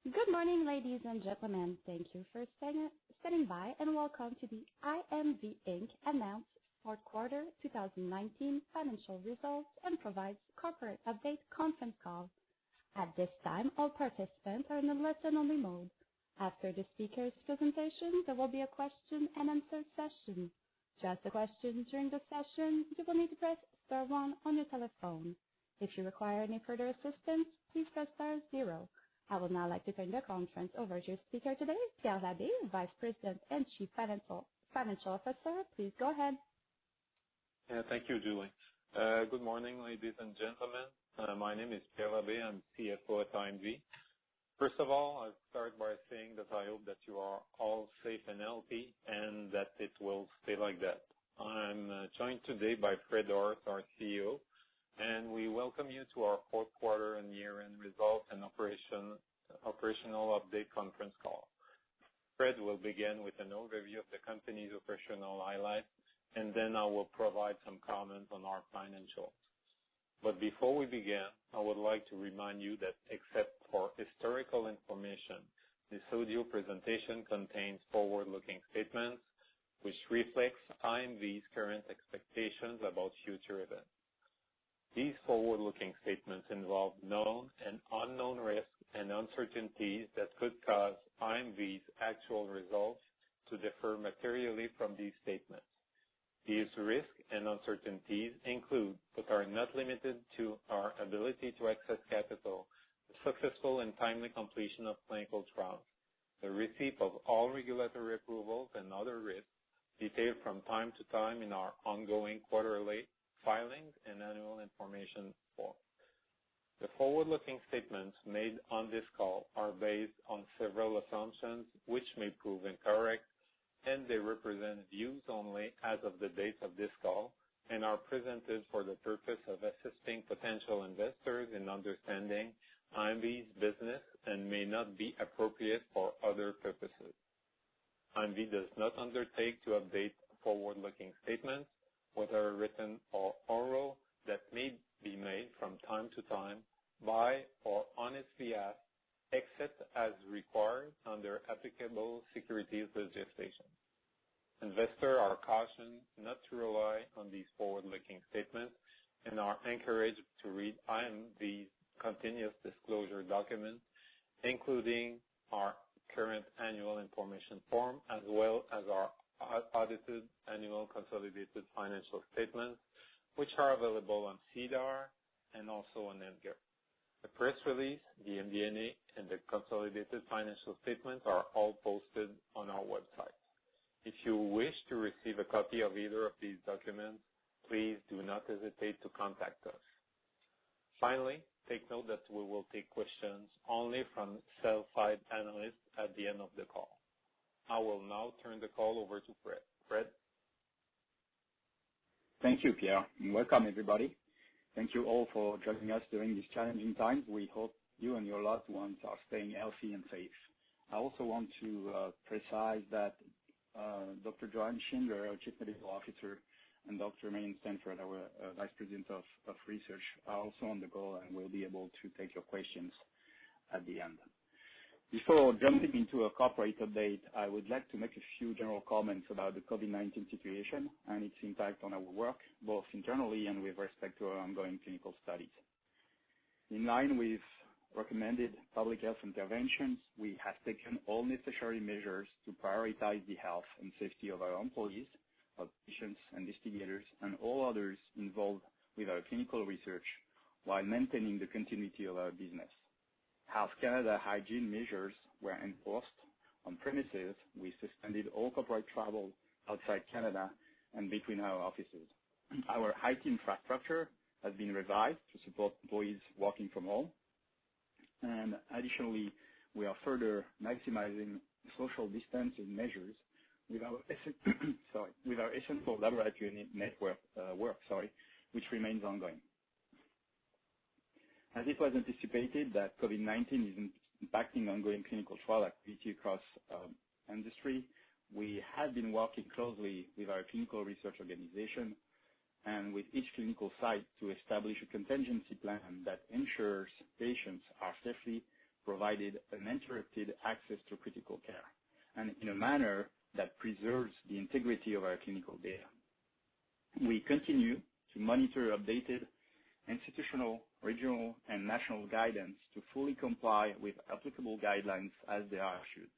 Good morning, ladies and gentlemen. Thank you for standing by, and welcome to the IMV Inc. announced fourth quarter 2019 financial results and provides corporate update conference call. At this time, all participants are in a listen-only mode. After the speaker's presentation, there will be a question-and-answer session. To ask a question during the session, you will need to press star 1 on your telephone. If you require any further assistance, please press star 0. I would now like to turn the conference over to your speaker today, Pierre Labbé, Vice President and Chief Financial Officer. Please go ahead. Thank you, Julie. Good morning, ladies and gentlemen. My name is Pierre Labbé. I'm CFO at IMV. First of all, I'll start by saying that I hope that you are all safe and healthy and that it will stay like that. I'm joined today by Fred Ors, our CEO, and we welcome you to our fourth quarter and year-end results and operational update conference call. Fred will begin with an overview of the company's operational highlights, and then I will provide some comments on our financials. But before we begin, I would like to remind you that except for historical information, this audio presentation contains forward-looking statements which reflects IMV's current expectations about future events. These forward-looking statements involve known and unknown risks and uncertainties that could cause IMV's actual results to differ materially from these statements. These risks and uncertainties include, but are not limited to, our ability to access capital, the successful and timely completion of clinical trials, the receipt of all regulatory approvals, and other risks detailed from time to time in our ongoing quarterly filings and annual information form. The forward-looking statements made on this call are based on several assumptions which may prove incorrect, and they represent views only as of the date of this call and are presented for the purpose of assisting potential investors in understanding IMV's business and may not be appropriate for other purposes. IMV does not undertake to update forward-looking statements, whether written or oral, that may be made from time to time by or on its behalf, except as required under applicable securities legislation. Investors are cautioned not to rely on these forward-looking statements and are encouraged to read IMV's continuous disclosure documents, including our current annual information form, as well as our audited annual consolidated financial statements, which are available on SEDAR and also on EDGAR. The press release, the MD&A, and the consolidated financial statements are all posted on our website. If you wish to receive a copy of either of these documents, please do not hesitate to contact us. Finally, take note that we will take questions only from sell-side analysts at the end of the call. I will now turn the call over to Fred. Fred? Thank you, Pierre, and welcome everybody. Thank you all for joining us during these challenging times. We hope you and your loved ones are staying healthy and safe. I also want to precise that Dr. Joanne Schindler, our Chief Medical Officer, and Dr. Marion Stanford, our Vice President of Research, are also on the call and will be able to take your questions at the end. Before jumping into a corporate update, I would like to make a few general comments about the COVID-19 situation and its impact on our work, both internally and with respect to our ongoing clinical studies. In line with recommended public health interventions, we have taken all necessary measures to prioritize the health and safety of our employees, of patients, investigators, and all others involved with our clinical research while maintaining the continuity of our business. Health Canada hygiene measures were enforced on premises. We suspended all corporate travel outside Canada and between our offices. Our IT infrastructure has been revised to support employees working from home. And additionally, we are further maximizing social distancing measures with our essential laboratory network which remains ongoing. As it was anticipated that COVID-19 is impacting ongoing clinical trial activity across industry, we have been working closely with our clinical research organization and with each clinical site to establish a contingency plan that ensures patients are safely provided uninterrupted access to critical care, and in a manner that preserves the integrity of our clinical data. We continue to monitor updated institutional, regional, and national guidance to fully comply with applicable guidelines as they are issued.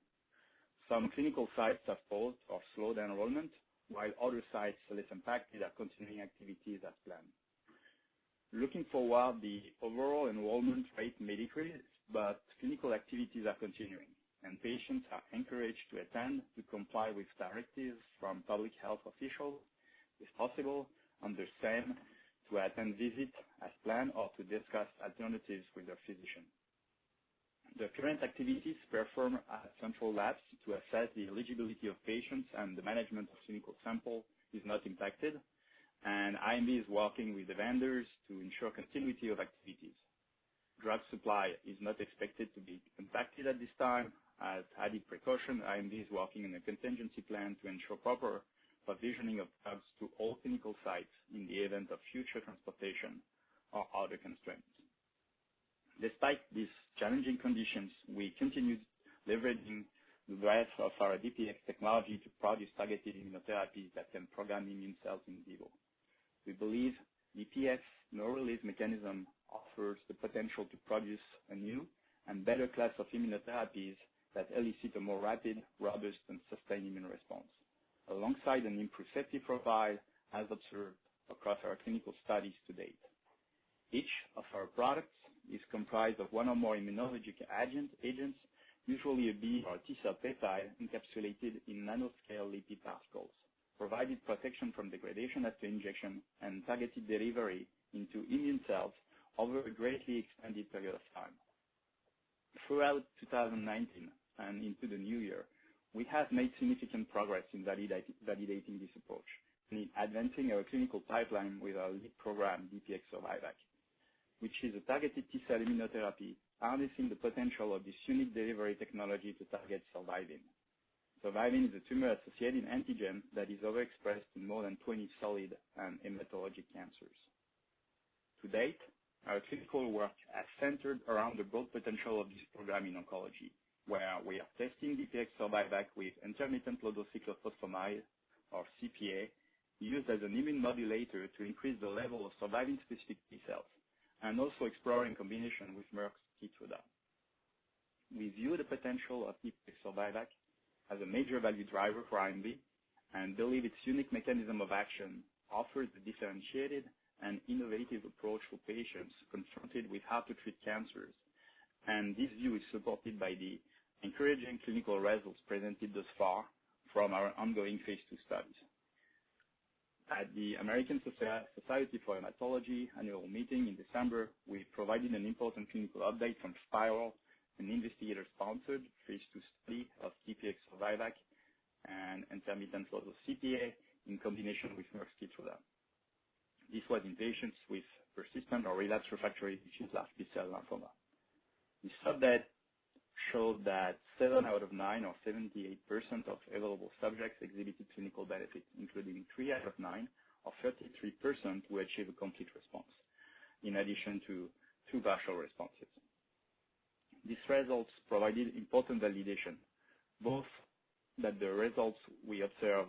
Some clinical sites have paused or slowed enrollment, while other sites less impacted are continuing activities as planned. Looking forward, the overall enrollment rate may decrease, but clinical activities are continuing, and patients are encouraged to attend to comply with directives from public health officials, if possible, understand to attend visits as planned or to discuss alternatives with their physician. The current activities performed at central labs to assess the eligibility of patients and the management of clinical sample is not impacted, and IMV is working with the vendors to ensure continuity of activities. Drug supply is not expected to be impacted at this time. As added precaution, IMV is working on a contingency plan to ensure proper provisioning of drugs to all clinical sites in the event of future transportation or other constraints. Despite these challenging conditions, we continue leveraging the breadth of our DPX technology to produce targeted immunotherapies that can program immune cells in vivo. We believe DPX no-release mechanism offers the potential to produce a new and better class of immunotherapies that elicit a more rapid, robust, and sustained immune response, alongside an improved safety profile as observed across our clinical studies to date. Each of our products is comprised of one or more immunologic agents, usually a B or T cell peptide encapsulated in nanoscale lipid particles, provided protection from degradation after injection and targeted delivery into immune cells over a greatly extended period of time. Throughout 2019 and into the new year, we have made significant progress in validating this approach and in advancing our clinical pipeline with our lead program, DPX Survivac, which is a targeted T-cell immunotherapy harnessing the potential of this unique delivery technology to target survivin. Survivin is a tumor-associated antigen that is overexpressed in more than 20 solid and hematologic cancers. To date, our clinical work has centered around the broad potential of this program in oncology, where we are testing DPX Survivac with intermittent low-dose cyclophosphamide, or CPA, used as an immune modulator to increase the level of survivin-specific T cells, and also exploring combination with Merck's Keytruda. We view the potential of DPX Survivac as a major value driver for IMV and believe its unique mechanism of action offers a differentiated and innovative approach for patients confronted with hard-to-treat cancers, and this view is supported by the encouraging clinical results presented thus far from our ongoing phase 2 studies. At the American Society for Hematology annual meeting in December, we provided an important clinical update from SPIRAL, an investigator-sponsored phase 2 study of DPX Survivac and intermittent low-dose CPA in combination with Merck's Keytruda. This was in patients with persistent or relapsed refractory diffuse large B-cell lymphoma. This update showed that 7 out of 9, or 78% of available subjects exhibited clinical benefit, including 3 out of 9, or 33% who achieved a complete response, in addition to 2 partial responses. These results provided important validation, both that the results we observe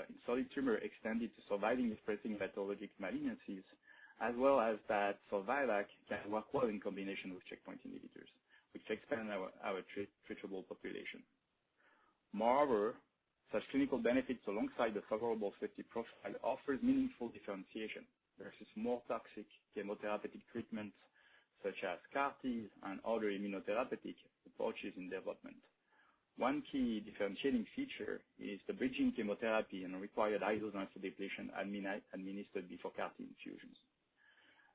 in solid tumor extended to survivin-expressing pathologic malignancies, as well as that Survivac can work well in combination with checkpoint inhibitors, which expand our treatable population. Moreover, such clinical benefits alongside the favorable safety profile offers meaningful differentiation versus more toxic chemotherapeutic treatments such as CAR-Ts and other immunotherapeutic approaches in development. One key differentiating feature is the bridging chemotherapy and required high-dose lymphodepletion administered before CAR-T infusions.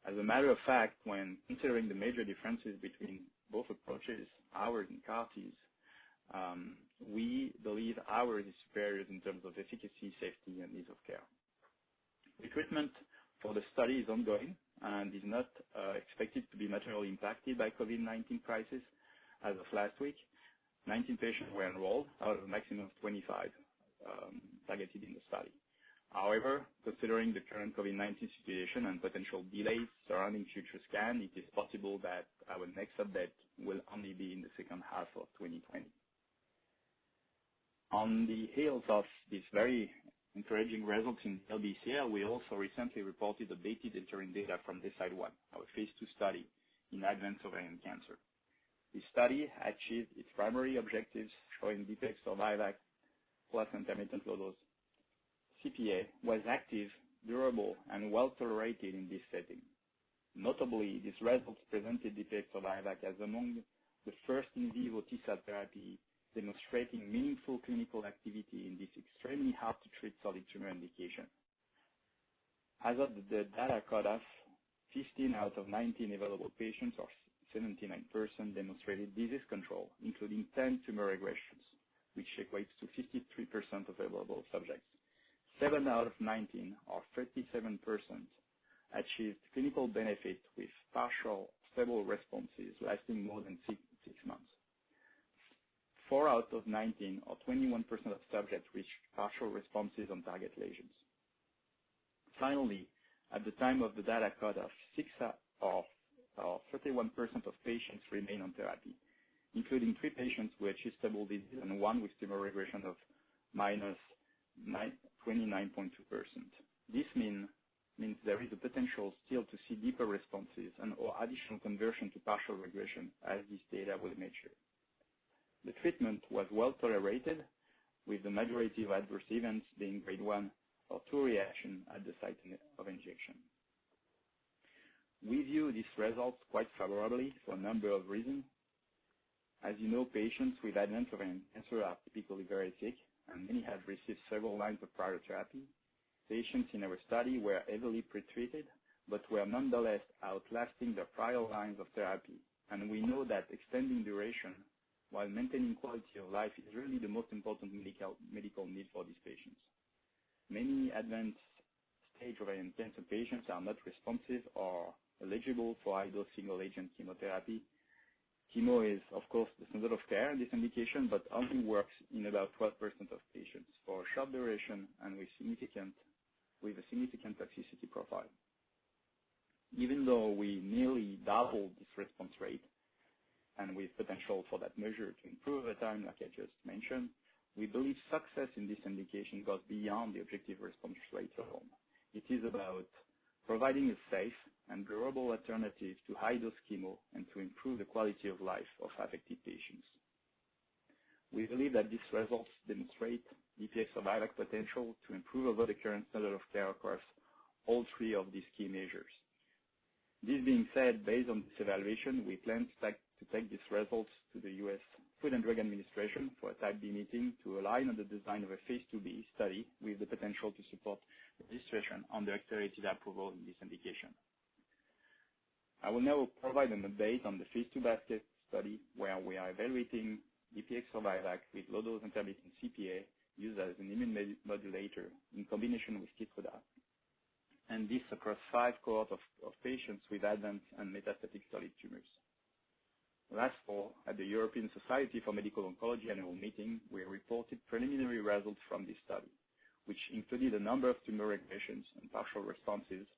As a matter of fact, when considering the major differences between both approaches, ours and CAR-Ts, we believe ours is superior in terms of efficacy, safety, and ease of care. Recruitment for the study is ongoing and is not expected to be materially impacted by COVID-19 crisis. As of last week, 19 patients were enrolled out of a maximum of 25 targeted in the study. However, considering the current COVID-19 situation and potential delays surrounding future scan, it is possible that our next update will only be in the second half of 2020. On the heels of this very encouraging results in LBCL, we also recently reported updated interim data from DECIDE-1, our phase 2 study in advanced ovarian cancer. The study achieved its primary objectives, showing DPX survival plus intermittent low-dose CPA was active, durable, and well tolerated in this setting. Notably, these results presented DPX survival as among the first in vivo T-cell therapy demonstrating meaningful clinical activity in this extremely hard-to-treat solid tumor indication. As of the data cutoff, 15 out of 19 available patients, or 79%, demonstrated disease control, including 10 tumor regressions, which equates to 53% of available subjects. 7 out of 19, or 37%, achieved clinical benefit with partial stable responses lasting more than six months. 4 out of 19, or 21% of subjects, reached partial responses on target lesions. Finally, at the time of the data cutoff, 31% of patients remain on therapy, including 3 patients who achieved stable disease and 1 with tumor regression of minus 29.2%. This means there is a potential still to see deeper responses and or additional conversion to partial regression, as this data will mature. The treatment was well tolerated, with the majority of adverse events being grade 1 or 2 reaction at the site of injection. We view these results quite favorably for a number of reasons. As you know, patients with advanced ovarian cancer are typically very sick, and many have received several lines of prior therapy. Patients in our study were heavily pretreated, but were nonetheless outlasting their prior lines of therapy. And we know that extending duration while maintaining quality of life is really the most important medical need for these patients. Many advanced stage ovarian cancer patients are not responsive or eligible for high-dose single-agent chemotherapy. Chemo is, of course, the standard of care in this indication, but only works in about 12% of patients for a short duration and with a significant toxicity profile. Even though we nearly doubled this response rate, and with potential for that measure to improve over time, like I just mentioned, we believe success in this indication goes beyond the objective response rate alone. It is about providing a safe and durable alternative to high-dose chemo and to improve the quality of life of affected patients. We believe that these results demonstrate DPX survival potential to improve over the current standard of care across all 3 of these key measures. This being said, based on this evaluation, we plan to take these results to the U.S. Food and Drug Administration for a Type B meeting to align on the design of a Phase 2B study with the potential to support registration under accelerated approval in this indication. I will now provide an update on the Phase 2 basket study, where we are evaluating DPX survival with low-dose intermittent CPA used as an immune modulator in combination with Keytruda, and this across 5 cohorts of patients with advanced and metastatic solid tumors. Last fall, at the European Society for Medical Oncology annual meeting, we reported preliminary results from this study, which included a number of tumor regressions and partial responses,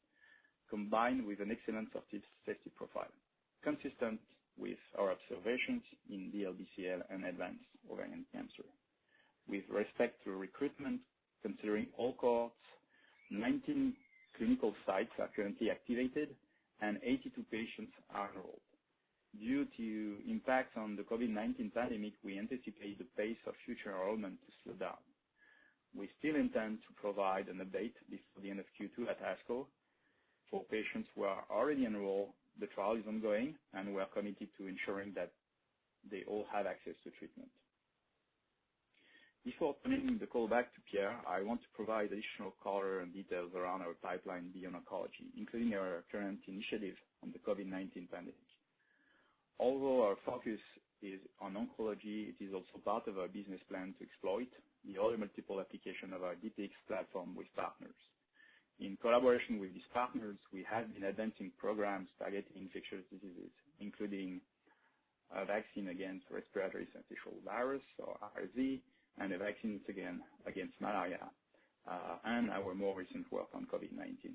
combined with an excellent safety profile, consistent with our observations in DLBCL and advanced ovarian cancer. With respect to recruitment, considering all cohorts, 19 clinical sites are currently activated and 82 patients are enrolled. Due to impacts on the COVID-19 pandemic, we anticipate the pace of future enrollment to slow down. We still intend to provide an update before the end of Q2 at ASCO. For patients who are already enrolled, the trial is ongoing, and we are committed to ensuring that they all have access to treatment. Before turning the call back to Pierre, I want to provide additional color and details around our pipeline beyond oncology, including our current initiative on the COVID-19 pandemic. Although our focus is on oncology, it is also part of our business plan to exploit the other multiple application of our DPX platform with partners. In collaboration with these partners, we have been advancing programs targeting infectious diseases, including a vaccine against respiratory syncytial virus, or RSV, and a vaccine against malaria, and our more recent work on COVID-19.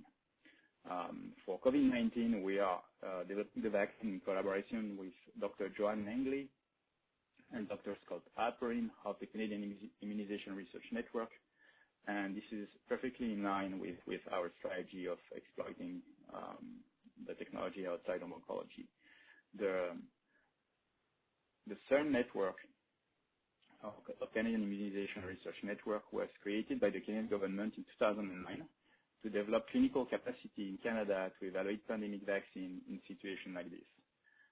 For COVID-19, we are developing the vaccine in collaboration with Dr. Joanne Langley and Dr. Scott Alperin of the Canadian Immunization Research Network, and this is perfectly in line with our strategy of exploiting the technology outside of oncology. The CERN network, the Canadian Immunization Research Network, was created by the Canadian government in 2009 to develop clinical capacity in Canada to evaluate pandemic vaccine in situations like this.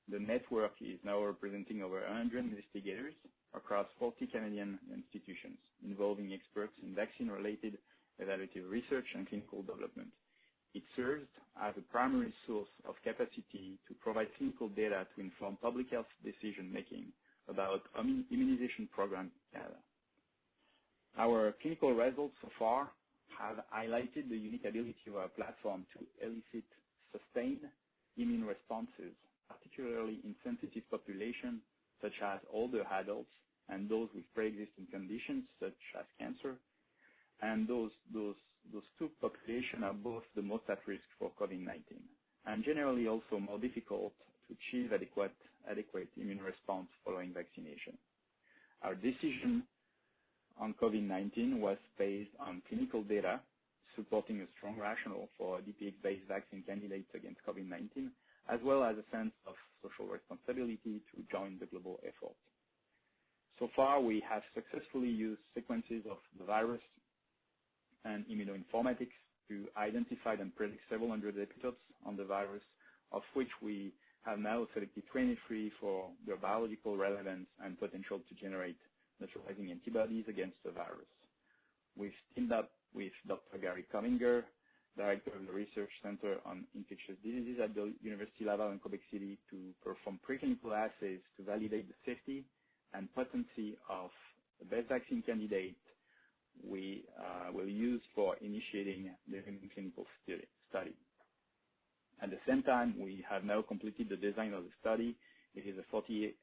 The network is now representing over 100 investigators across 40 Canadian institutions, involving experts in vaccine-related evaluative research and clinical development. It serves as a primary source of capacity to provide clinical data to inform public health decision-making about immunization programs in Canada. Our clinical results so far have highlighted the unique ability of our platform to elicit sustained immune responses, particularly in sensitive populations such as older adults and those with pre-existing conditions such as cancer. And those two populations are both the most at risk for COVID-19 and generally also more difficult to achieve adequate immune response following vaccination. Our decision on COVID-19 was based on clinical data supporting a strong rationale for DPX-based vaccine candidates against COVID-19, as well as a sense of social responsibility to join the global effort. So far, we have successfully used sequences of the virus and immunoinformatics to identify and predict several hundred epitopes on the virus, of which we have now selected 23 for their biological relevance and potential to generate neutralizing antibodies against the virus. We've teamed up with Dr. Gary Cominger, Director of the Research Center on Infectious Diseases at the University Laval in Quebec City, to perform preclinical assays to validate the safety and potency of the best vaccine candidate we will use for initiating the human clinical study. At the same time, we have now completed the design of the study. It is a 48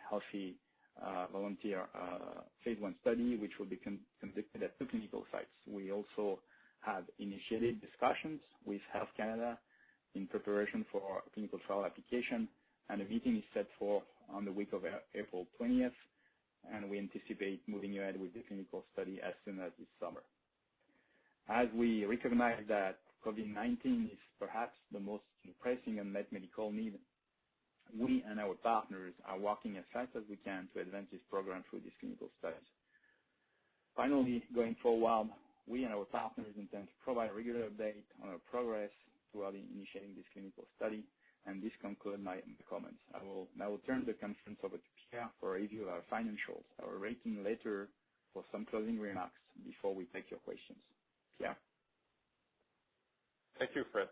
healthy volunteer phase 1 study, which will be conducted at 2 clinical sites. We also have initiated discussions with Health Canada in preparation for a clinical trial application, and a meeting is set for on the week of April 20th, and we anticipate moving ahead with the clinical study as soon as this summer. As we recognize that COVID-19 is perhaps the most pressing unmet medical need, we and our partners are working as fast as we can to advance this program through these clinical studies. Finally, going forward, we and our partners intend to provide regular updates on our progress toward initiating this clinical study, and this concludes my comments. I will now turn the conference over to Pierre for a review of our financials, our rating letter, for some closing remarks before we take your questions. Pierre? Thank you, Fred.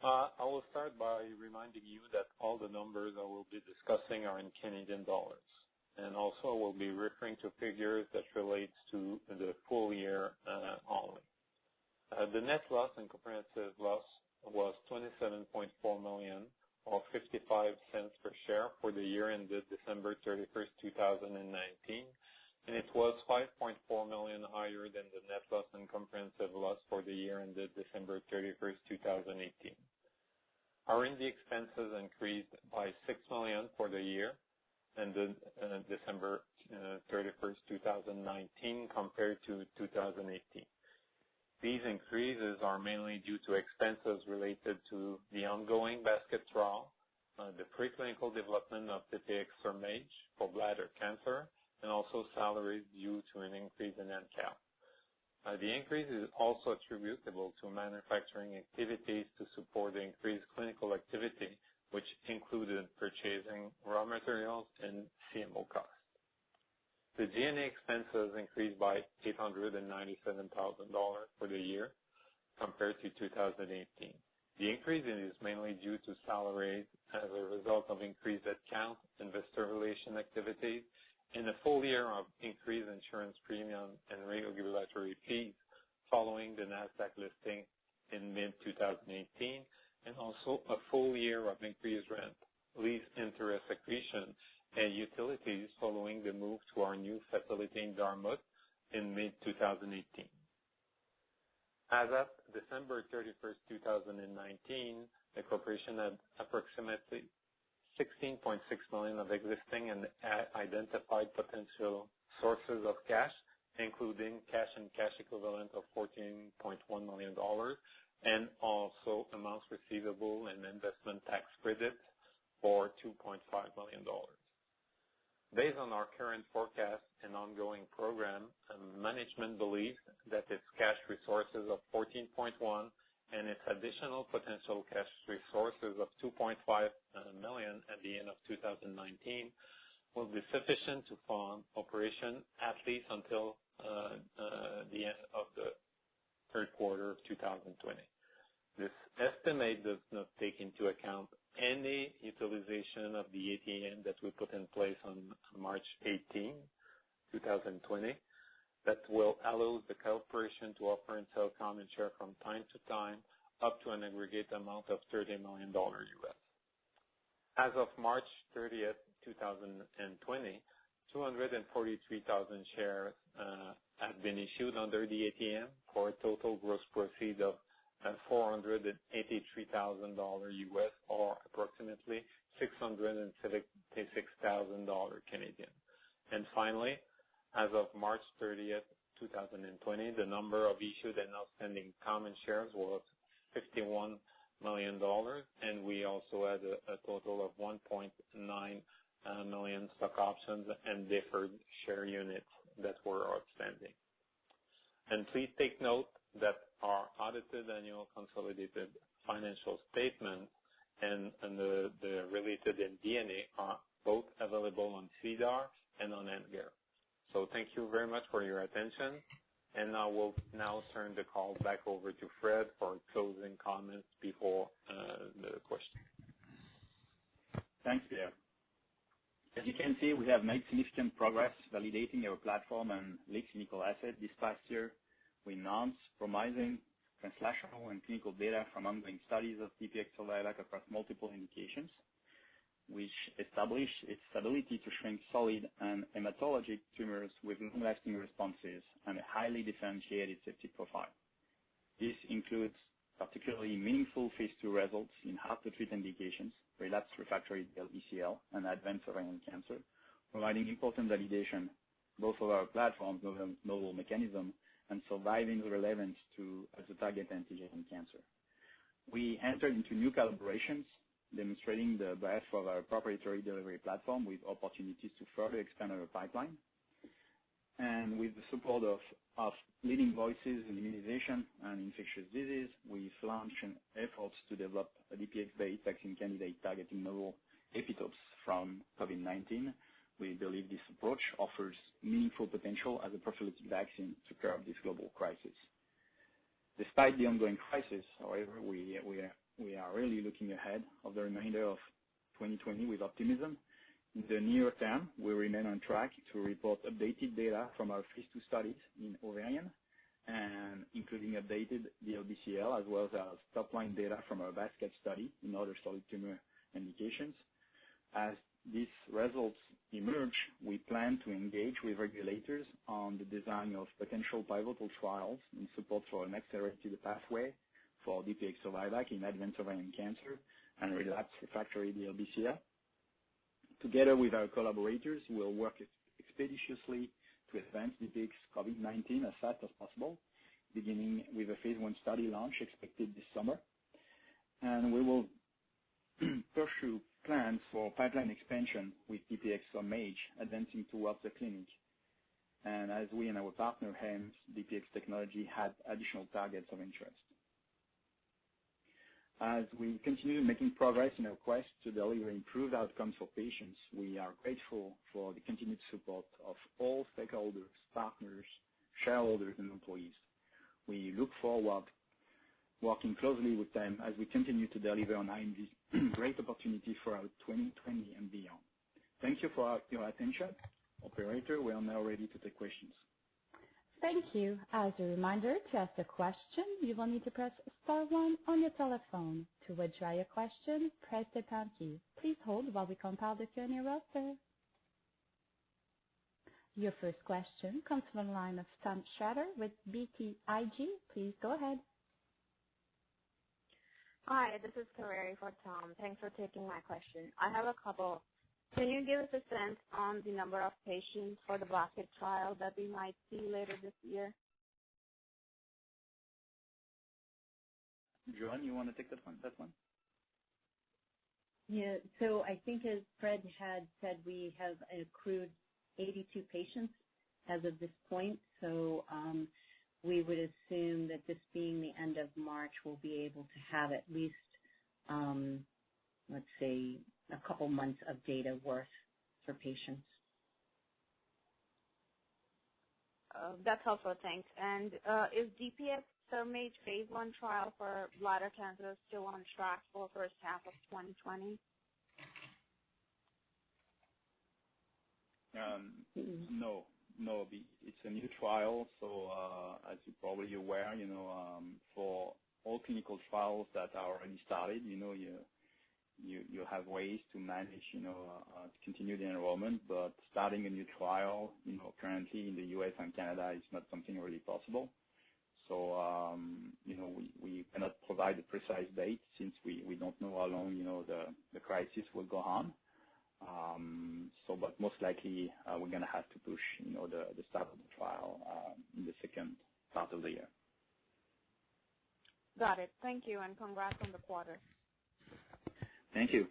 I will start by reminding you that all the numbers I will be discussing are in Canadian dollars, and also I will be referring to figures that relates to the full year only. The net loss and comprehensive loss was 27.4 million, or 55 cents per share for the year ended December 31st, 2019, and it was 5.4 million higher than the net loss and comprehensive loss for the year ended December 31st, 2018. R&D expenses increased by 6 million for the year ended December 31st, 2019 compared to 2018. These increases are mainly due to expenses related to the ongoing basket trial, the preclinical development of DPX-SurMAGE for bladder cancer, and also salaries due to an increase in NCAP. The increase is also attributable to manufacturing activities to support the increased clinical activity, which included purchasing raw materials and CMO costs. The G&A expenses increased by $897,000 for the year compared to 2018. The increase is mainly due to salaries as a result of increased headcount, investor relation activities, and a full year of increased insurance premium and regulatory fees following the NASDAQ listing in mid-2018, and also a full year of increased rent, lease interest accretion, and utilities following the move to our new facility in Dartmouth in mid-2018. As of December 31st, 2019, the corporation had approximately $16.6 million of existing and identified potential sources of cash, including cash and cash equivalent of $14.1 million, and also amounts receivable and investment tax credits for $2.5 million. Based on our current forecast and ongoing program, management believes that its cash resources of $14.1 and its additional potential cash resources of $2.5 million at the end of 2019 will be sufficient to fund operation at least until the end of the third quarter of 2020. This estimate does not take into account any utilization of the ATM that we put in place on March 18, 2020, that will allow the corporation to offer and sell common share from time to time up to an aggregate amount of $30 million U.S. As of March 30th, 2020, 243,000 shares have been issued under the ATM for a total gross proceeds of $483,000 U.S. or approximately $676,000 Canadian. And finally, as of March 30th, 2020, the number of issued and outstanding common shares was 51 million, and we also had a total of 1.9 million stock options and deferred share units that were outstanding. And please take note that our audited annual consolidated financial statement and the related MD&A are both available on SEDAR and on EDGAR. So thank you very much for your attention. And I will now turn the call back over to Fred for closing comments before the question. Thanks, Pierre. As you can see, we have made significant progress validating our platform and lead clinical asset this past year. We announced promising translational and clinical data from ongoing studies of DPX-Survivac across multiple indications, which establish its ability to shrink solid and hematologic tumors with long-lasting responses and a highly differentiated safety profile. This includes particularly meaningful phase 2 results in hard-to-treat indications, relapsed refractory DLBCL and advanced ovarian cancer, providing important validation both of our platform's novel mechanism and surviving relevance to as a target antigen in cancer. We entered into new collaborations demonstrating the breadth of our proprietary delivery platform with opportunities to further expand our pipeline. And with the support of leading voices in immunization and infectious disease, we've launched efforts to develop a DPX-based vaccine candidate targeting novel epitopes from COVID-19. We believe this approach offers meaningful potential as a prophylactic vaccine to curb this global crisis. Despite the ongoing crisis, however, we are really looking ahead of the remainder of 2020 with optimism. In the near term, we remain on track to report updated data from our phase 2 studies in ovarian, and including updated DLBCL as well as top-line data from our basket study in other solid tumor indications. As these results emerge, we plan to engage with regulators on the design of potential pivotal trials in support for an accelerated pathway for DPX-Survivac in advanced ovarian cancer and relapsed refractory DLBCL. Together with our collaborators, we'll work expeditiously to advance DPX COVID-19 as fast as possible, beginning with a phase 1 study launch expected this summer. And we will pursue plans for pipeline expansion with DPX-MAGE advancing towards the clinic. And as we and our partner, HEMS, DPX Technology, had additional targets of interest. As we continue making progress in our quest to deliver improved outcomes for patients, we are grateful for the continued support of all stakeholders, partners, shareholders, and employees. We look forward working closely with them as we continue to deliver on IMV's great opportunity for our 2020 and beyond. Thank you for your attention. Operator, we are now ready to take questions. Thank you. As a reminder, to ask a question, you will need to press star 1 on your telephone. To withdraw your question, press the pound key. Please hold while we compile the Q&A roster. Your first question comes from the line of Tom Schrader with BTIG. Please go ahead. Hi, this is Kareri for Tom. Thanks for taking my question. I have a couple. Can you give us a sense on the number of patients for the basket trial that we might see later this year? Joanne, you want to take that one? Yeah, so I think as Fred had said, we have accrued 82 patients as of this point. So we would assume that this being the end of March, we'll be able to have at least, let's say, a couple months of data worth for patients. That's helpful, thanks. And is DPX SurMage phase 1 trial for bladder cancer still on track for first half of 2020? No, it's a new trial. So as you're probably aware, for all clinical trials that are already started, you have ways to manage, to continue the enrollment. But starting a new trial, currently in the U.S. and Canada is not something really possible. So, we cannot provide a precise date since we don't know how long, the crisis will go on. But most likely we're going to have to push, the start of the trial in the second part of the year. Got it. Thank you, and congrats on the quarter. Thank you.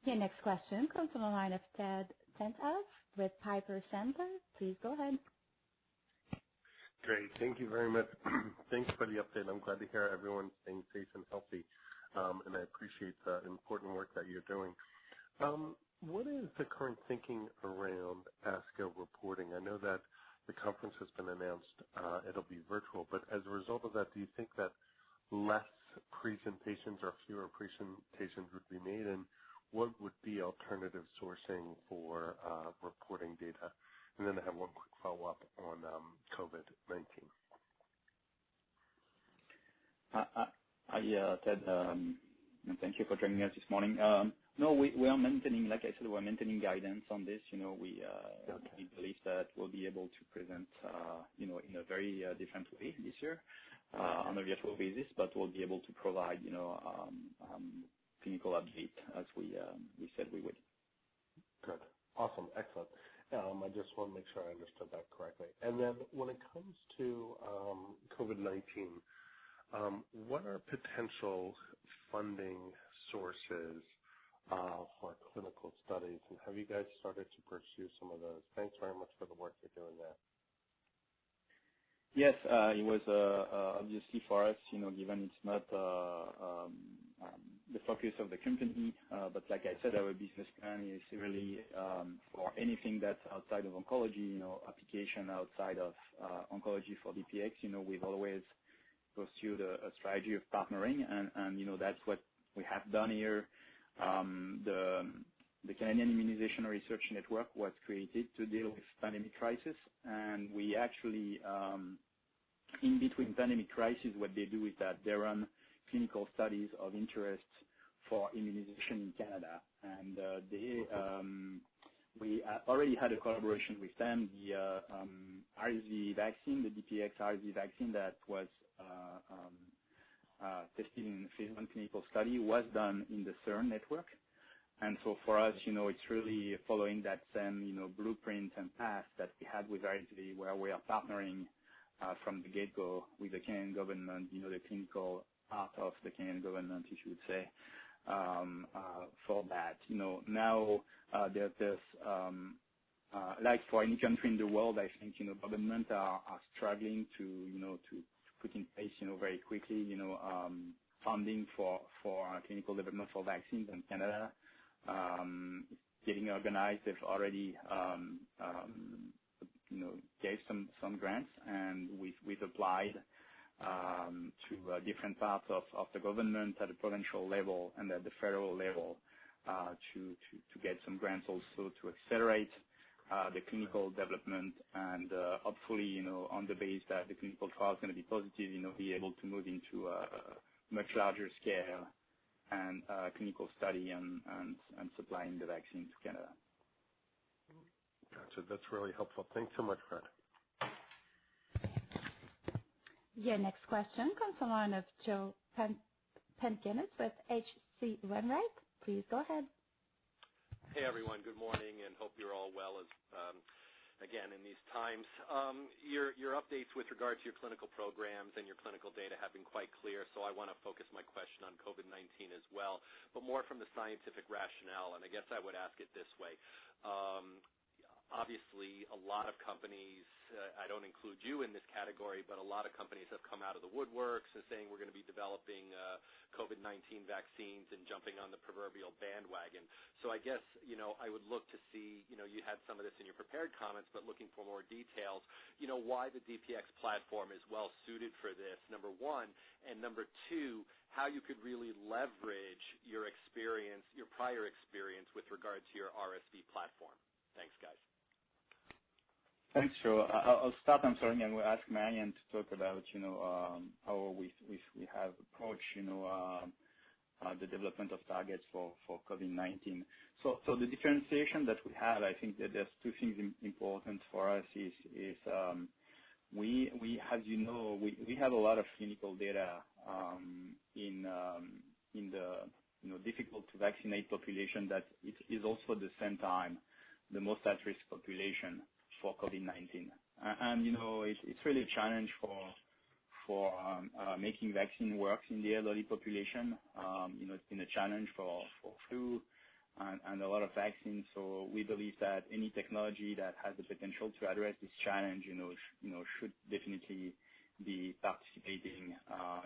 Your next question comes from the line of Ted Tenthoff with Piper Sandler. Please go ahead. Great. Thank you very much. Thanks for the update. I'm glad to hear everyone's staying safe and healthy, and I appreciate the important work that you're doing. What is the current thinking around ASCO reporting? I know that the conference has been announced. It'll be virtual, but as a result of that, do you think that less presentations or fewer presentations would be made, and what would be alternative sourcing for reporting data? And then I have one quick follow-up on COVID-19. Ted, thank you for joining us this morning. No, we are maintaining, like I said, we're maintaining guidance on this. We believe that we'll be able to present, in a very different way this year on a virtual basis, but we'll be able to provide, clinical update as we said we would. Good. Awesome. Excellent. I just want to make sure I understood that correctly. And then when it comes to COVID-19, what are potential funding sources for clinical studies, and have you guys started to pursue some of those? Thanks very much for the work you're doing there. Yes, it was obviously for us, given it's not the focus of the company, but like I said, our business plan is really for anything that's outside of oncology, application outside of oncology for DPX. We've always pursued a strategy of partnering, and that's what we have done here. The Canadian Immunization Research Network was created to deal with pandemic crisis, and we actually, in between pandemic crises, what they do is that they run clinical studies of interest for immunization in Canada, and we already had a collaboration with them. The RSV vaccine, the DPX RSV vaccine that was tested in phase 1 clinical study was done in the CERN network. And so for us, it's really following that same, blueprint and path that we had with RSV, where we are partnering from the get-go with the Canadian government, the clinical part of the Canadian government, if you would say, for that. Now there's like for any country in the world, I think, governments are struggling to put in place, very quickly, funding for clinical development for vaccines in Canada. Getting organized. They've already, gave some grants, and we've applied to different parts of the government at the provincial level and at the federal level to get some grants also to accelerate the clinical development, and hopefully, on the base that the clinical trial is going to be positive, be able to move into a much larger scale and clinical study and supplying the vaccine to Canada. answered. That's really helpful. Thanks so much, Fred. Your next question comes from the line of Joe Pantginis with H.C. Wainwright. Please go ahead. Hey, everyone. Good morning, and hope you're all well as again in these times. Your updates with regard to your clinical programs and your clinical data have been quite clear, so I want to focus my question on COVID-19 as well, but more from the scientific rationale, and I guess I would ask it this way. Obviously, a lot of companies, I don't include you in this category, but a lot of companies have come out of the woodworks and saying we're going to be developing COVID-19 vaccines and jumping on the proverbial bandwagon. So I guess, I would look to see, you had some of this in your prepared comments, but looking for more details, why the DPX platform is well suited for this, number one, and number two, how you could really leverage your experience, your prior experience with regard to your RSV platform. Thanks, guys. Thanks, Joe. I'll start answering, and we'll ask Marianne to talk about, how we have approached, the development of targets for COVID-19. So the differentiation that we have, I think that there's two things important for us is we, as you know, we have a lot of clinical data in the difficult to vaccinate population that it is also at the same time the most at-risk population for COVID-19. And it's really a challenge for making vaccine work in the elderly population. It's been a challenge for flu and a lot of vaccines. So we believe that any technology that has the potential to address this challenge, should definitely be participating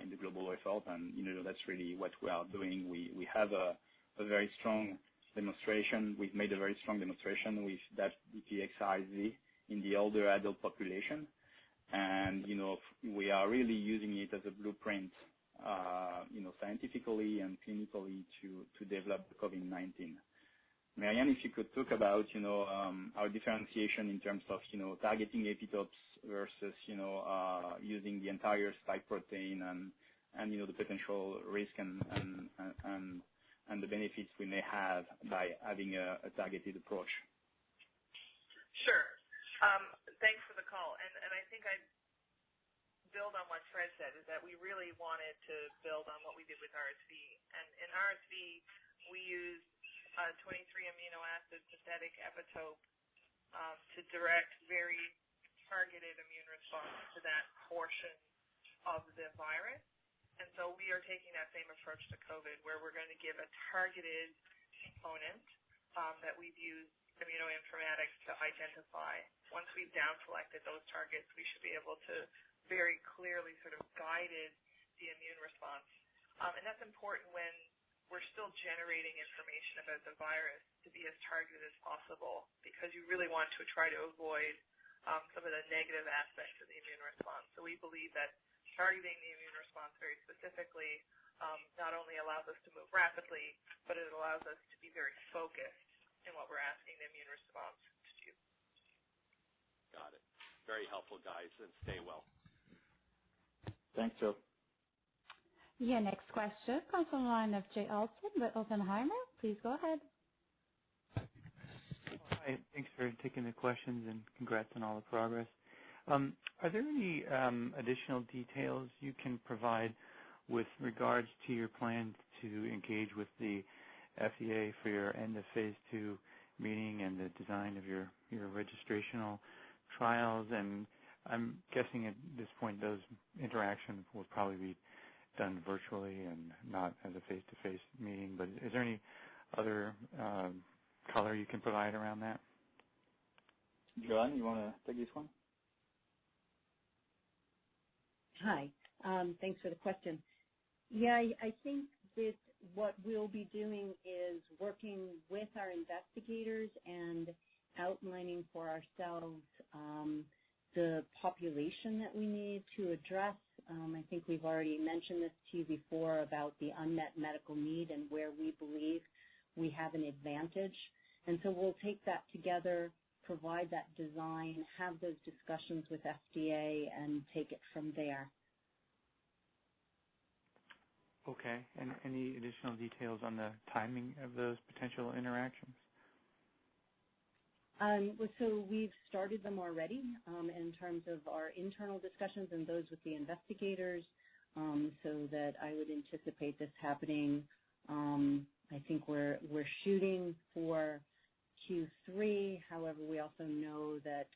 in the global effort. And that's really what we are doing. We have a very strong demonstration. We've made a very strong demonstration with that DPX-ISV in the older adult population. And, we are really using it as a blueprint, scientifically and clinically to develop the COVID-19. Marianne, if you could talk about, our differentiation in terms of, targeting epitopes versus, using the entire spike protein and the potential risk and the benefits we may have by having a targeted approach. Sure. Thanks for the call. And I think I'd build on what Fred said, is that we really wanted to build on what we did with RSV. And in RSV, we used 23 amino acid synthetic epitope to direct very targeted immune response to that portion of the virus. And so we are taking that same approach to COVID, where we're going to give a targeted component that we've used immunoinformatics to identify. Once we've down selected those targets, we should be able to very clearly sort of guided the immune response. And that's important when we're still generating information about the virus to be as targeted as possible, because you really want to try to avoid some of the negative aspects of the immune response. So we believe that targeting the immune response very specifically not only allows us to move rapidly, but it allows us to be very focused in what we're asking the immune response to do. Got it. Very helpful, guys, and stay well. Thanks, Joe. Your next question comes from the line of Jay Olson with Oppenheimer. Please go ahead. Hi. Thanks for taking the questions, and congrats on all the progress. Are there any additional details you can provide with regards to your plan to engage with the FDA for your end of phase 2 meeting and the design of your registrational trials? And I'm guessing at this point those interactions will probably be done virtually and not as a face-to-face meeting. But is there any other color you can provide around that? Joanne, you want to take this one? Hi. Thanks for the question. Yeah, I think that what we'll be doing is working with our investigators and outlining for ourselves the population that we need to address. I think we've already mentioned this to you before about the unmet medical need and where we believe we have an advantage. And so we'll take that together, provide that design, have those discussions with FDA, and take it from there. Okay. And any additional details on the timing of those potential interactions? So we've started them already in terms of our internal discussions and those with the investigators, so that I would anticipate this happening. I think we're shooting for Q3. However, we also know that,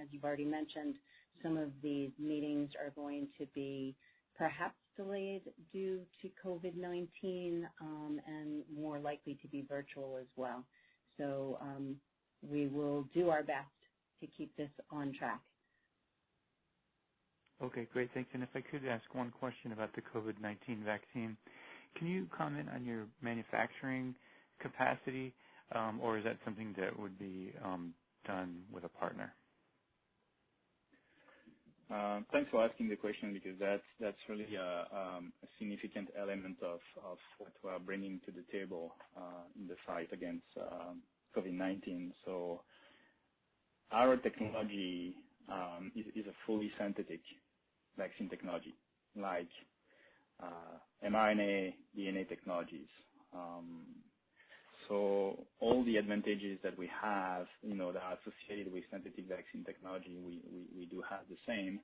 as you've already mentioned, some of these meetings are going to be perhaps delayed due to COVID-19 and more likely to be virtual as well. So we will do our best to keep this on track. Okay, great. Thanks. And if I could ask one question about the COVID-19 vaccine, can you comment on your manufacturing capacity, or is that something that would be done with a partner? Thanks for asking the question, because that's really a significant element of what we are bringing to the table in the fight against COVID-19. So our technology is a fully synthetic vaccine technology, like mRNA, DNA technologies. So all the advantages that we have, that are associated with synthetic vaccine technology, we do have the same.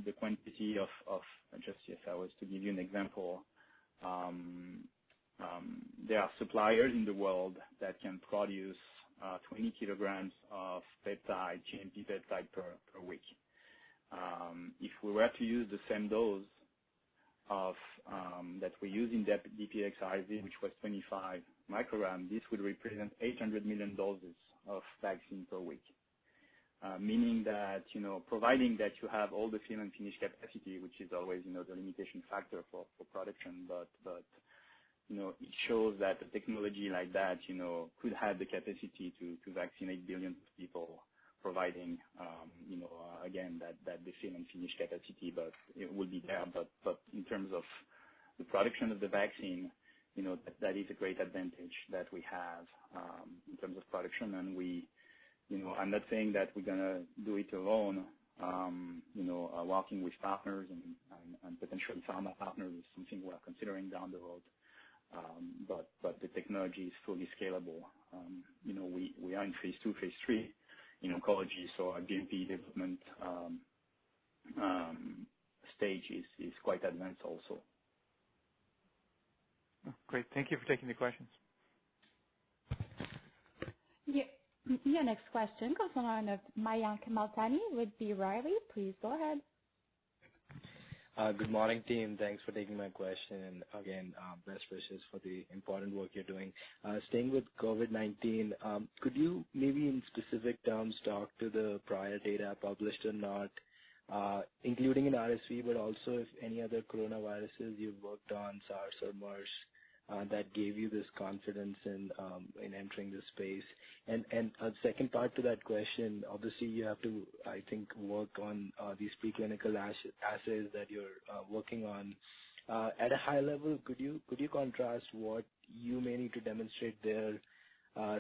The quantity of just if I was to give you an example, there are suppliers in the world that can produce 20 kilograms of peptide, GMP peptide per week. If we were to use the same dose of that we use in DPX-IV, which was 25 micrograms, this would represent 800 million doses of vaccine per week. Meaning that, providing that you have all the fill and finish capacity, which is always, the limitation factor for production, but it shows that a technology like that, could have the capacity to vaccinate billions of people, providing, again, that the fill and finish capacity, but it will be there. But in terms of the production of the vaccine, that is a great advantage that we have in terms of production. And I'm not saying that we're going to do it alone. Working with partners and potentially pharma partners is something we're considering down the road. But the technology is fully scalable. We are in phase 2, phase 3 in oncology, so our GMP development stage is quite advanced also. Oh, great. Thank you for taking the questions. Your next question comes from the line of Mayank Mamtani with B. Riley. Please go ahead. Good morning, team. Thanks for taking my question. And again, best wishes for the important work you're doing. Staying with COVID-19, could you maybe in specific terms talk to the prior data published or not, including in RSV, but also if any other coronaviruses you've worked on, SARS or MERS, that gave you this confidence in entering this space? And a second part to that question, obviously you have to, I think, work on these preclinical assays that you're working on. At a high level, could you contrast what you may need to demonstrate there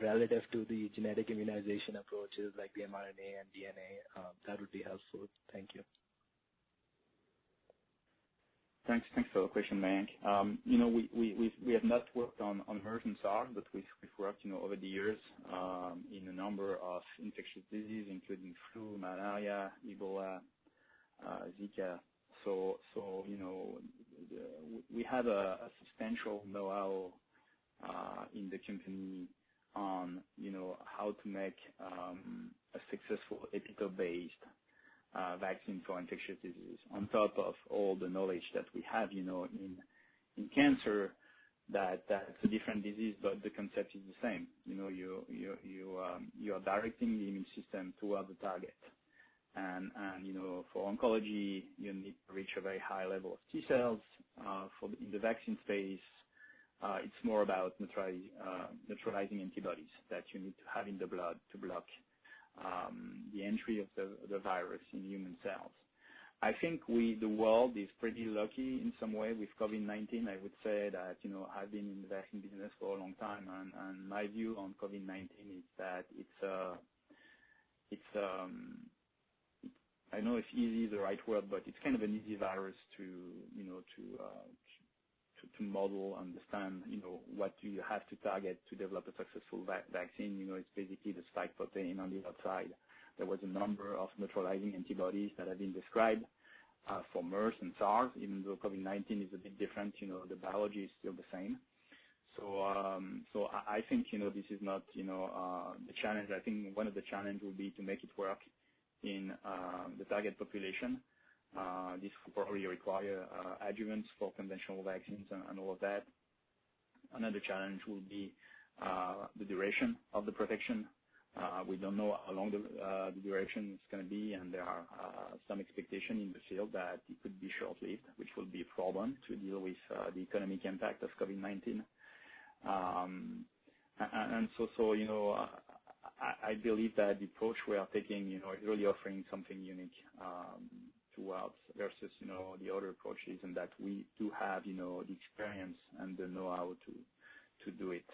relative to the genetic immunization approaches like the mRNA and DNA? That would be helpful. Thank you. Thanks for the question, Mayank. We have not worked on MERS and SARS, but we've worked, over the years in a number of infectious diseases, including flu, malaria, Ebola, Zika. So we have a substantial know-how in the company on, how to make a successful epitope-based vaccine for infectious disease, on top of all the knowledge that we have, in cancer, that's a different disease, but the concept is the same. You are directing the immune system toward the target. And for oncology, you need to reach a very high level of T cells. In the vaccine space, it's more about neutralizing antibodies that you need to have in the blood to block the entry of the virus in human cells. I think the world is pretty lucky in some way with COVID-19. I would say that, I've been in the vaccine business for a long time, and my view on COVID-19 is that I don't know if easy is the right word, but it's kind of an easy virus to to model, understand, what do you have to target to develop a successful vaccine. It's basically the spike protein on the outside. There was a number of neutralizing antibodies that have been described for MERS and SARS, even though COVID-19 is a bit different. The biology is still the same. So I think, this is not, the challenge. I think one of the challenge will be to make it work in the target population. This will probably require adjuvants for conventional vaccines and all of that. Another challenge will be the duration of the protection. We don't know how long the duration is going to be, and there are some expectation in the field that it could be short-lived, which will be a problem to deal with the economic impact of COVID-19. And so I believe that the approach we are taking, is really offering something unique towards versus, the other approaches, and that we do have, the experience and the know-how to do it.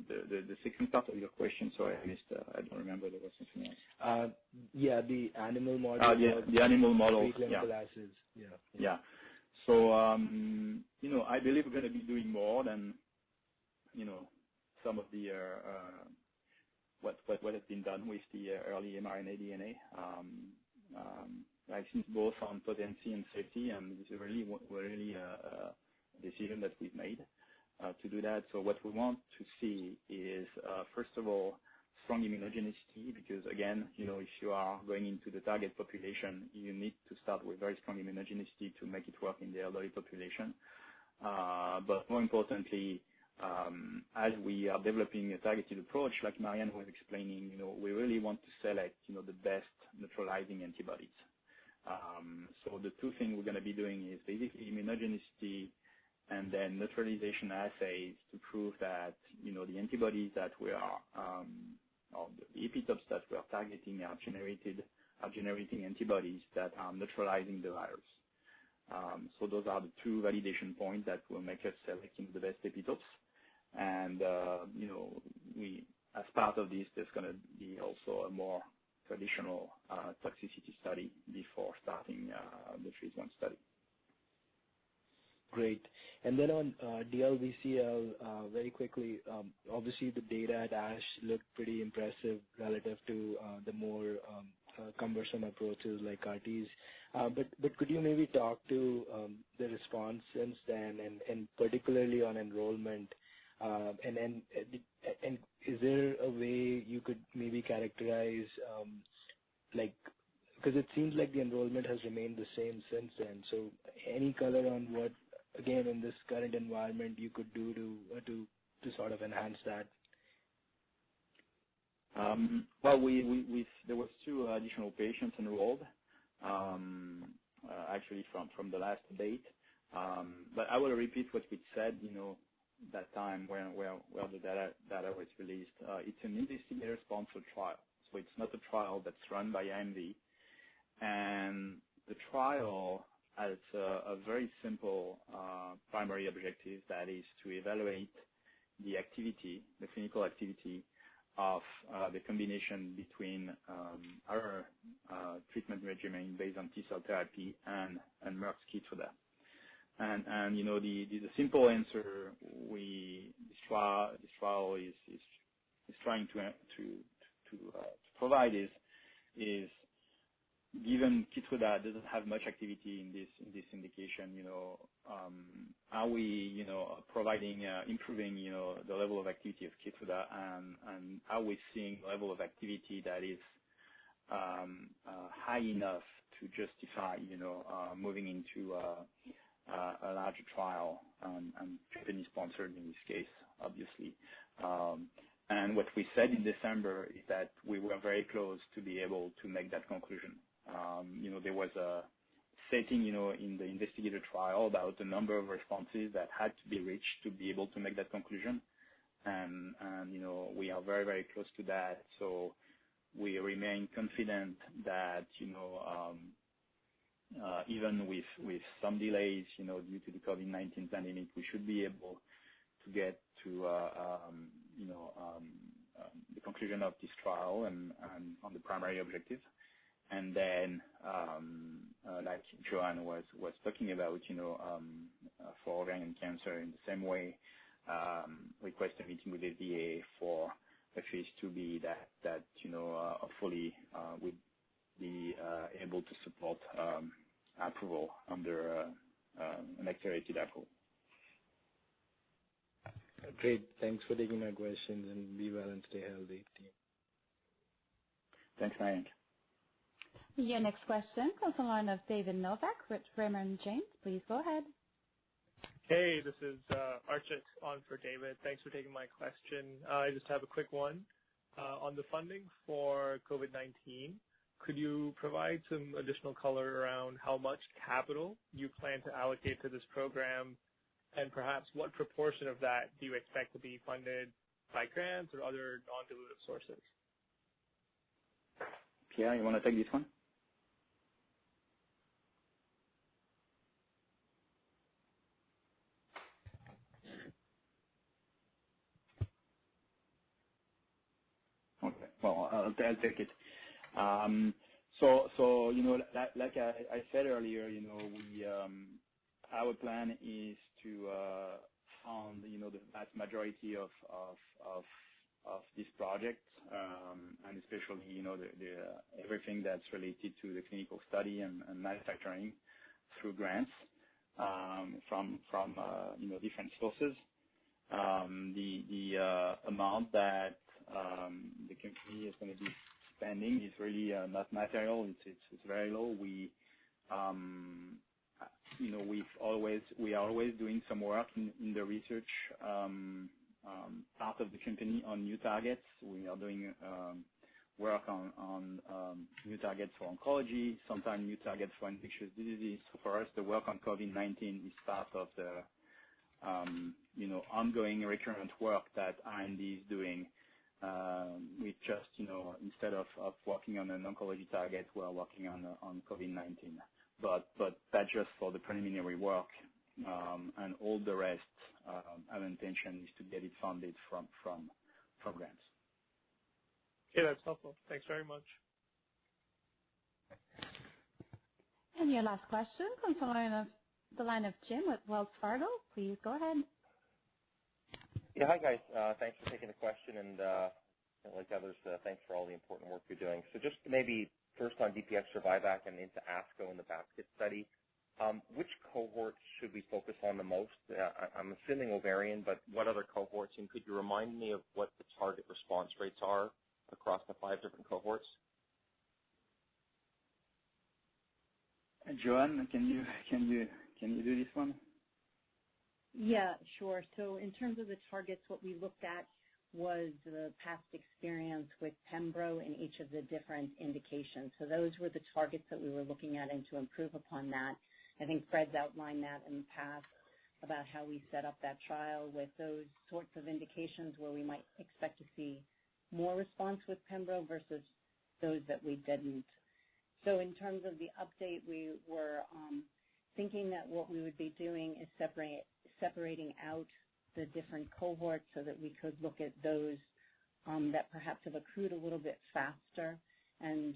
The second part of your question, sorry, I missed. I don't remember. There was something else. The animal model. The animal model. Preclinical assays. Yeah. So, I believe we're going to be doing more than, some of the what has been done with the early mRNA DNA vaccines, both on potency and safety, and this is really a decision that we've made to do that. So what we want to see is, first of all, strong immunogenicity, because again, if you are going into the target population, you need to start with very strong immunogenicity to make it work in the elderly population. But more importantly, as we are developing a targeted approach, like Marianne was explaining, we really want to select, the best neutralizing antibodies. So the two things we're going to be doing is basically immunogenicity and then neutralization assays to prove that, the antibodies that we are, or the epitopes that we are targeting are generating antibodies that are neutralizing the virus. So those are the two validation points that will make us selecting the best epitopes. And, as part of this, there's going to be also a more traditional toxicity study before starting the phase 1 study. Great. And then on DLBCL, very quickly, obviously the data at ASH looked pretty impressive relative to the more cumbersome approaches like CAR-Ts. But could you maybe talk to the response since then, and particularly on enrollment? And is there a way you could maybe characterize, because it seems like the enrollment has remained the same since then. So any color on what, again, in this current environment, you could do to sort of enhance that? Well, there was 2 additional patients enrolled, actually from the last date. But I will repeat what we said, that time where the data was released. It's an investigator-sponsored trial, so it's not a trial that's run by IMV. And the trial has a very simple primary objective, that is to evaluate the clinical activity of the combination between our treatment regimen based on T-cell therapy and Merck's Keytruda. And the simple answer this trial is trying to provide is given Keytruda doesn't have much activity in this indication, are we providing improving the level of activity of Keytruda, and are we seeing a level of activity that is high enough to justify moving into a larger trial, and company sponsored in this case, obviously. And what we said in December is that we were very close to be able to make that conclusion. There was a setting, in the investigator trial about the number of responses that had to be reached to be able to make that conclusion. And we are very, very close to that. So we remain confident that, even with some delays, due to the COVID-19 pandemic, we should be able to get to, the conclusion of this trial and on the primary objective. And then, like Joanne was talking about, for ovarian cancer in the same way, request a meeting with the FDA for a phase 2B that hopefully would be able to support approval under an accelerated approval. Great. Thanks for taking my questions, and be well and stay healthy, team. Thanks, Mayank. Your next question comes from the line of David Novak with Raymond James. Please go ahead. Hey, this is Archit on for David. Thanks for taking my question. I just have a quick one. On the funding for COVID-19, could you provide some additional color around how much capital you plan to allocate to this program, and perhaps what proportion of that do you expect to be funded by grants or other non-dilutive sources? Pierre, you want to take this one? Okay. Well, I'll take it. So like I said earlier, our plan is to fund, the vast majority of this project, and especially, everything that's related to the clinical study and manufacturing through grants from different sources. The amount that the company is going to be spending is really not material. It's very low. We are always doing some work in the research part of the company on new targets. We are doing work on new targets for oncology, sometimes new targets for infectious diseases. So for us, the work on COVID-19 is part of the ongoing recurrent work that IMV is doing. We just, instead of working on an oncology target, we are working on COVID-19. But that's just for the preliminary work, and all the rest, our intention is to get it funded from grants. Okay, that's helpful. Thanks very much. And your last question comes from the line of Jim with Wells Fargo. Please go ahead. Yeah, hi guys. Thanks for taking the question, and like others, thanks for all the important work you're doing. So just maybe first on DPX Survivac and into ASCO in the basket study, which cohorts should we focus on the most? I'm assuming ovarian, but what other cohorts? And could you remind me of what the target response rates are across the 5 different cohorts? Joanne, can you do this one? Yeah, sure. So in terms of the targets, what we looked at was the past experience with Pembro in each of the different indications. So those were the targets that we were looking at, and to improve upon that. I think Fred's outlined that in the past about how we set up that trial with those sorts of indications where we might expect to see more response with Pembro versus those that we didn't. So in terms of the update, we were thinking that what we would be doing is separating out the different cohorts so that we could look at those that perhaps have accrued a little bit faster. And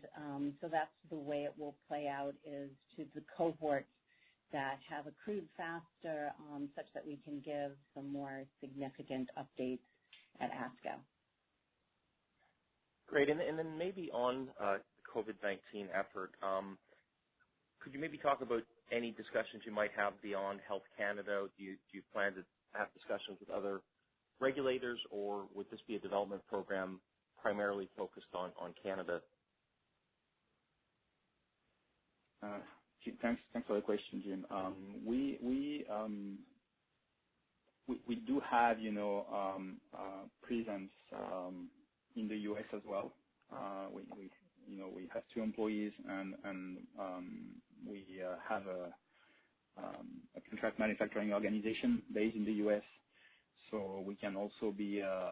so that's the way it will play out, is to the cohorts that have accrued faster, such that we can give some more significant updates at ASCO. Great. And then maybe on the COVID-19 effort, could you maybe talk about any discussions you might have beyond Health Canada? Do you plan to have discussions with other regulators, or would this be a development program primarily focused on Canada? Thanks for the question, Jim. We do have presence in the U.S. as well. We have 2 employees, and we have a contract manufacturing organization based in the U.S. So we can also be a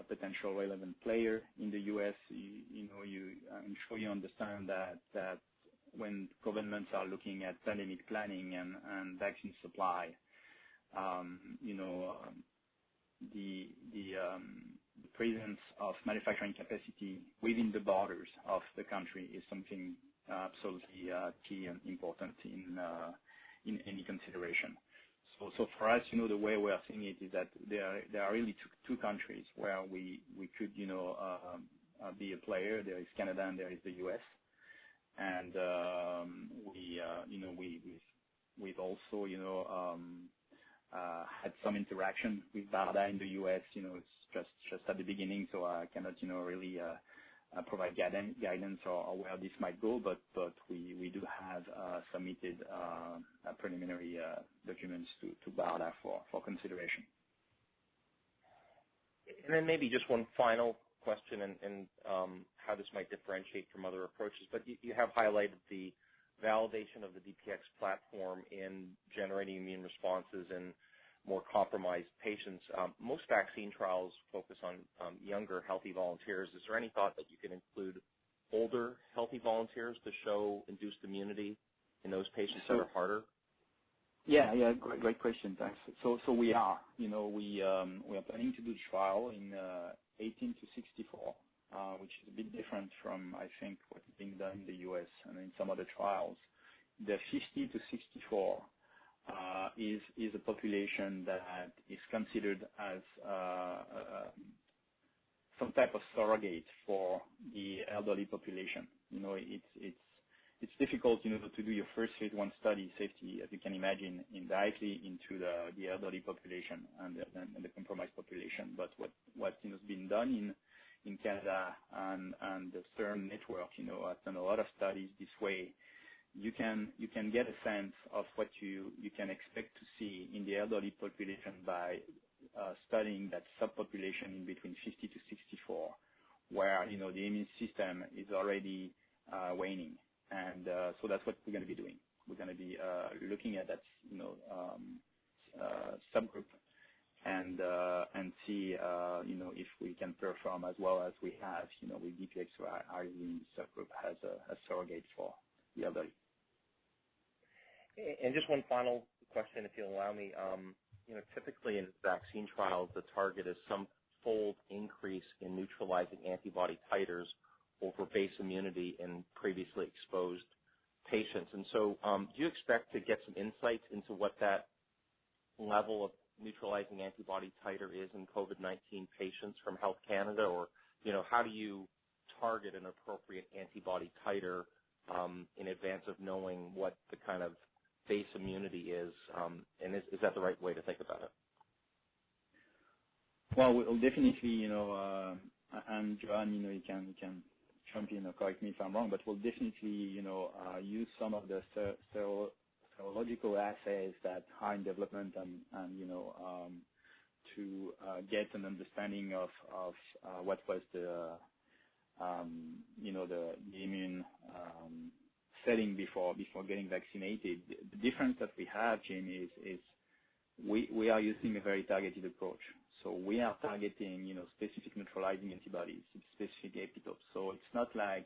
potential relevant player in the U.S. I'm sure you understand that when governments are looking at pandemic planning and vaccine supply, the presence of manufacturing capacity within the borders of the country is something absolutely key and important in any consideration. So for us, the way we are seeing it is that there are really two countries where we could, be a player. There is Canada and there is the U.S. And we've also, had some interaction with BARDA in the U.S. It's just at the beginning, so I cannot, really provide guidance or where this might go, but we do have submitted preliminary documents to BARDA for consideration. And then maybe just one final question and how this might differentiate from other approaches, but you have highlighted the validation of the DPX platform in generating immune responses in more compromised patients. Most vaccine trials focus on younger healthy volunteers. Is there any thought that you can include older healthy volunteers to show induced immunity in those patients that are harder? Yeah, great question, thanks. So we are, we are planning to do the trial in 18 to 64, which is a bit different from, I think, what's being done in the U.S. and in some other trials. The 50 to 64 is a population that is considered as some type of surrogate for the elderly population. It's difficult, to do your first phase 1 study safety, as you can imagine, indirectly into the elderly population and the compromised population. But what has been done in Canada and the CERN network, has done a lot of studies this way. You can get a sense of what you can expect to see in the elderly population by studying that subpopulation in between 50 to 64, where the immune system is already waning. And so that's what we're going to be doing. We're going to be looking at that subgroup and see if we can perform as well as we have with DPX in subgroup as a surrogate for the elderly. And just one final question, if you'll allow me. Typically in vaccine trials, the target is some fold increase in neutralizing antibody titers over base immunity in previously exposed patients. And so do you expect to get some insights into what that level of neutralizing antibody titer is in COVID-19 patients from Health Canada? Or, how do you target an appropriate antibody titer in advance of knowing what the kind of base immunity is? And is that the right way to think about it? Well, we'll definitely, and Joanne, you can jump in or correct me if I'm wrong, but we'll definitely, use some of the serological assays that are in development and to get an understanding of what was the immune setting before getting vaccinated. The difference that we have, Jamie, is we are using a very targeted approach. So we are targeting, specific neutralizing antibodies, specific epitopes. So it's not like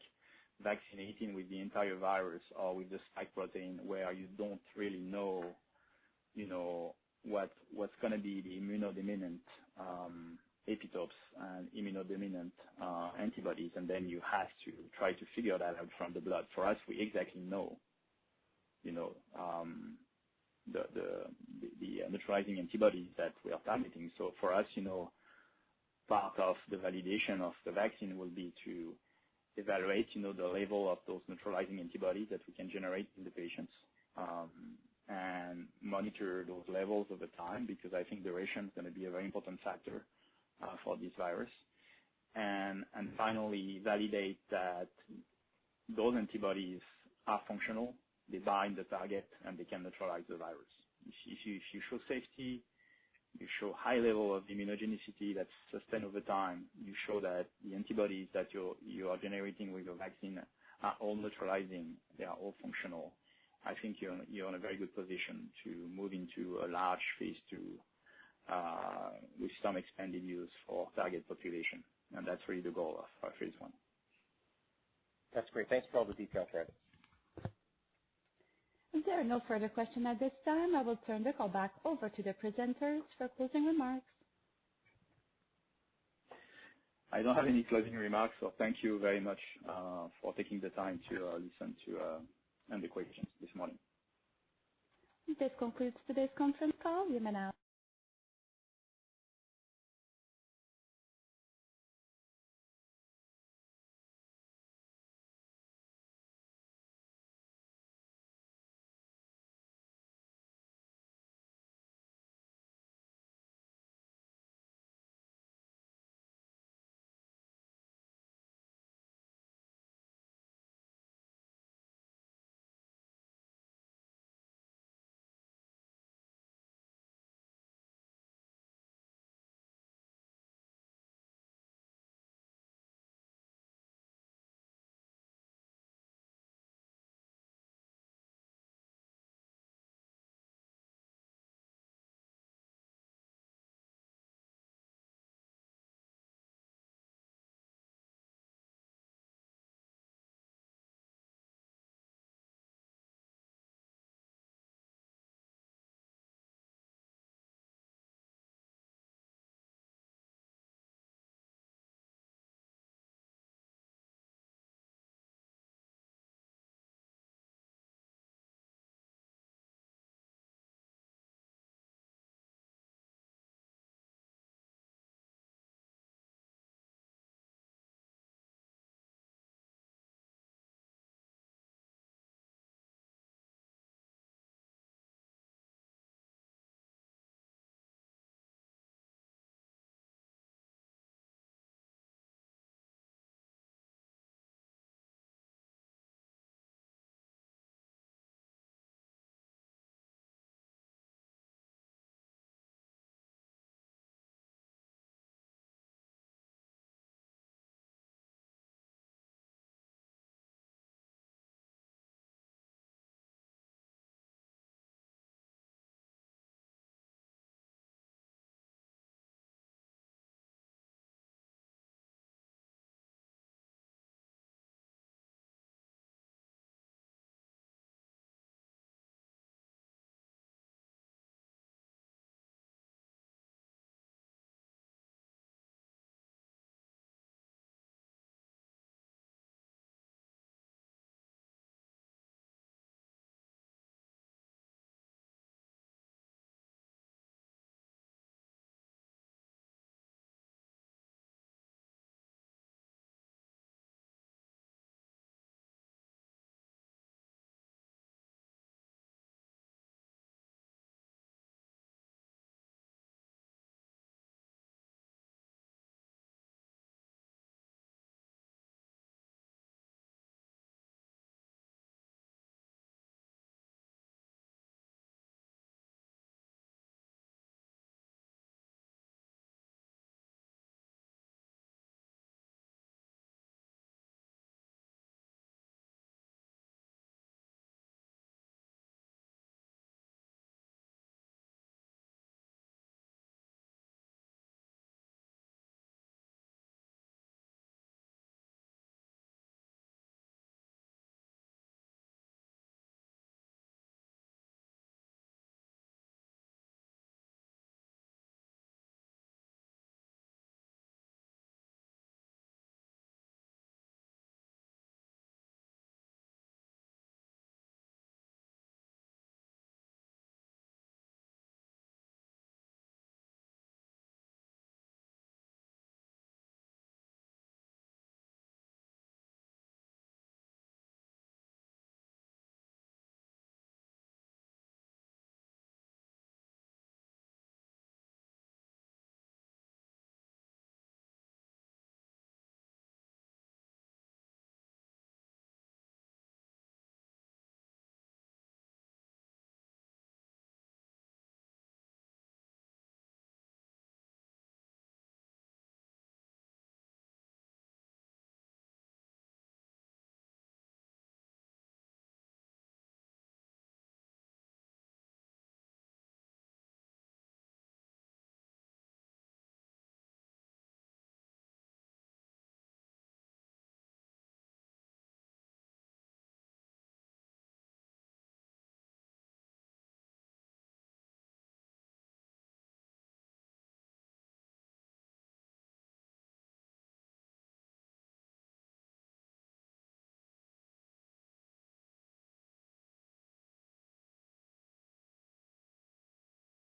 vaccinating with the entire virus or with the spike protein where you don't really know, what's going to be the immunodominant epitopes and immunodominant antibodies, and then you have to try to figure that out from the blood. For us, we exactly know, the neutralizing antibodies that we are targeting. So for us, part of the validation of the vaccine will be to evaluate, the level of those neutralizing antibodies that we can generate in the patients, and monitor those levels over time, because I think duration is going to be a very important factor for this virus. And finally, validate that those antibodies are functional, they bind the target, and they can neutralize the virus. If you show safety, you show high level of immunogenicity that's sustained over time, you show that the antibodies that you are generating with your vaccine are all neutralizing, they are all functional, I think you're in a very good position to move into a large phase 2 with some expanded use for target population. And that's really the goal of our phase 1. That's great. Thanks for all the detail, Fred. If there are no further questions at this time, I will turn the call back over to the presenters for closing remarks. I don't have any closing remarks, so thank you very much for taking the time to listen to and the questions this morning. This concludes today's conference call. You may now